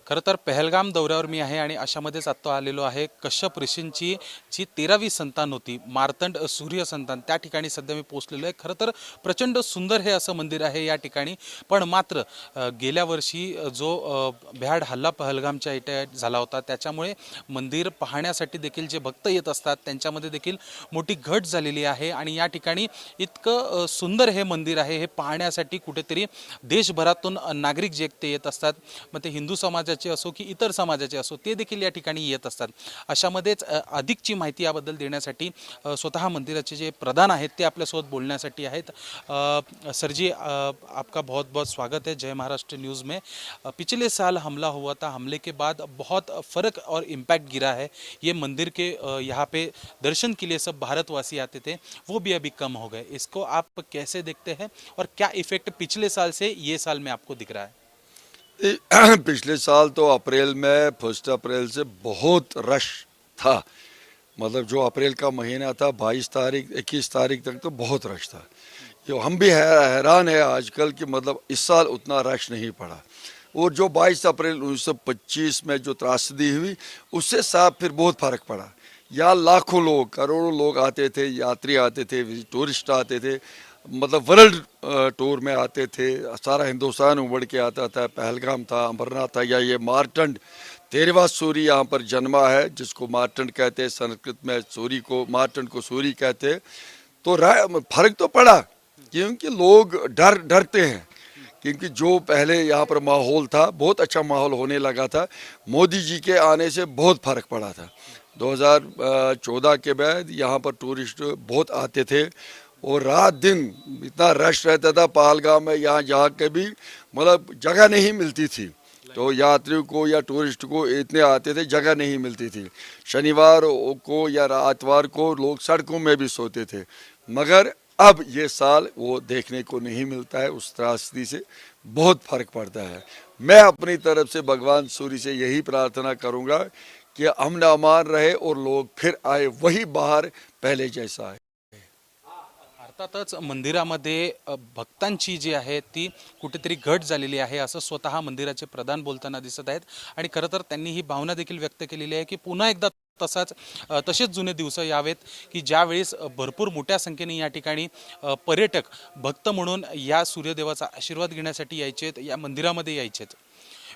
खरं तर पहलगाम दौऱ्यावर मी आहे आणि अशामध्येच आता आलेलो आहे कश्यप ऋषींची जी 13वी संतान होती मार्तंड सूर्य संतान त्या ठिकाणी सध्या मी पोहोचलेलो आहे। खरं तर प्रचंड सुंदर हे असं मंदिर आहे या ठिकाणी। पण मात्र गेल्या वर्षी जो भ्याड हल्ला पहलगामच्या इथे झाला होता त्याच्यामुळे मंदिर पाहण्यासाठी देखील जे भक्त येत असतात त्यांच्यामध्ये देखील मोठी घट झालेली आहे आणि या ठिकाणी इतकं सुंदर हे मंदिर आहे हे पाहण्यासाठी कुठेतरी देशभरातून नागरिक जे ते येत असतात। मग ते हिंदू समाजाचे असो की इतर समाजाचे असो ते देखील या ठिकाणी येत असतात। अशामध्येच अधिकची माहिती याबद्दल देण्यासाठी स्वतः मंदिराचे जे प्रधान आहेत ते आपल्यासोबत बोलण्यासाठी आहेत। सर जी आपका बहुत बहुत स्वागत है जय महाराष्ट्र न्यूज़ में। पिछले साल हमला हुआ था, हमले के बाद बहुत फ़र्क और इम्पैक्ट गिरा है। ये मंदिर के यहाँ पे दर्शन के लिए सब भारतवासी आते थे, वो भी अभी कम हो गए। इसको आप कैसे देखते हैं और क्या इफ़ेक्ट पिछले साल से ये साल में आपको दिख रहा है? पिछले साल तो अप्रैल में 1 अप्रैल से बहुत रश था। मतलब जो अप्रैल का महीना था 22 तारीख 21 तारीख तक तो बहुत रश था। जो हम भी हैरान है आजकल कि मतलब इस साल उतना रश नहीं पड़ा। और जो 22 अप्रैल 1925 में जो त्रासदी हुई उससे साफ फिर बहुत फर्क पड़ा। यहाँ लाखों लोग करोड़ों लोग आते थे, यात्री आते थे, टूरिस्ट आते थे, मतलब वर्ल्ड टूर में आते थे। सारा हिंदुस्तान उमड़ के आता था। पहलगाम था, अमरनाथ था, या ये मार्तंड 13वां सूर्य यहाँ पर जन्मा है जिसको मार्तंड कहते हैं। संस्कृत में सूर्य को मार्तंड को सूर्य कहते हैं। तो फर्क तो पड़ा क्योंकि लोग डरते हैं क्योंकि जो पहले यहाँ पर माहौल था बहुत अच्छा माहौल होने लगा था। मोदी जी के आने से बहुत फर्क पड़ा था। 2014 के बाद यहाँ पर टूरिस्ट बहुत आते थे और रात दिन इतना रश रहता था पहलगाम में। यहाँ जहाँ के भी मतलब जगह नहीं मिलती थी, तो यात्रियों को या टूरिस्ट को इतने आते थे, जगह नहीं मिलती थी। शनिवार को या आतवार को लोग सड़कों में भी सोते थे। मगर अब ये साल वो देखने को नहीं मिलता है। उस त्रासदी से बहुत फर्क पड़ता है। मैं अपनी तरफ से भगवान सूर्य से यही प्रार्थना करूँगा कि अमन अमान रहे और लोग फिर आए वही बाहर पहले जैसा आए। अर्थातच मंदिरामध्ये भक्तांची जी आहे ती कुठेतरी घट झालेली आहे असं स्वतः मंदिराचे प्रधान बोलताना दिसत आहेत। आणि खरं तर त्यांनी ही भावना देखील व्यक्त केलेली आहे की पुन्हा एकदा तसेच जुने दिवस यावेत की ज्यावेळेस भरपूर मोठ्या संख्येने या ठिकाणी पर्यटक भक्त म्हणून या सूर्यदेवाचा आशीर्वाद घेण्यासाठी यायचेत, या मंदिरामध्ये यायचेत।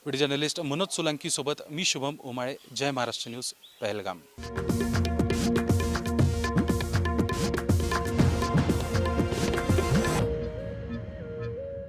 व्हिडिओ जर्नलिस्ट मनोज सोलंकी सोबत मी शुभम उमाळे, जय महाराष्ट्र न्यूज़, पहलगाम।